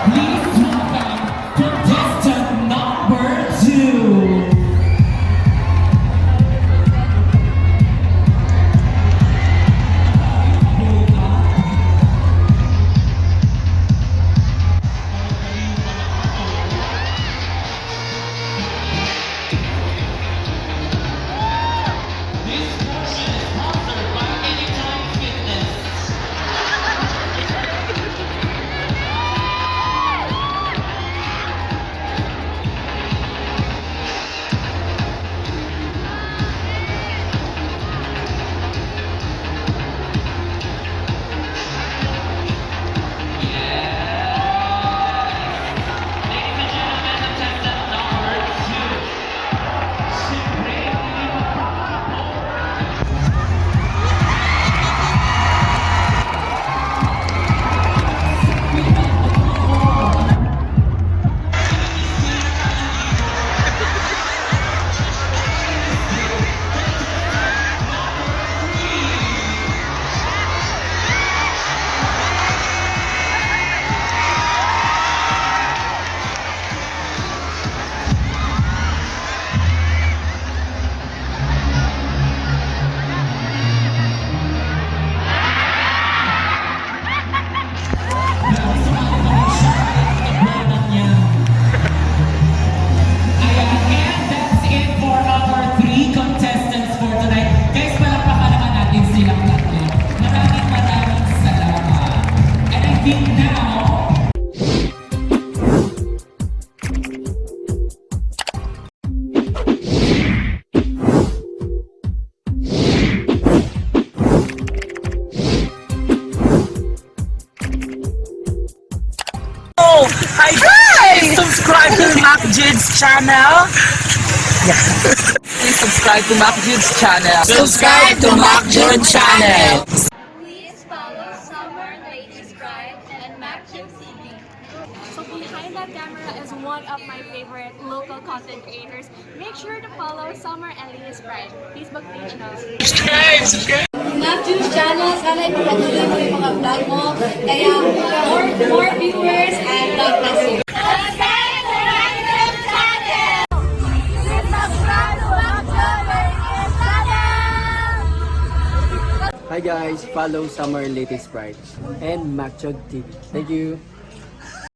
Please welcome contestant number 2. Hi guys! Subscribe to MacJid's channel. Please subscribe to MacJid's channel. Subscribe to MacJid's channel. Please follow Summer, Lady Scribe, and MacJid TV. So behind that camera is one of my favorite local content creators. Make sure to follow Summer and Lady Scribe Facebook page now. Subscribe! MacJid's channel, sana ipapatuloy mo yung mga vlog mo. Kaya more viewers and God bless you. Hi guys, follow Summer Latest Sprite and MacJid TV. Thank you.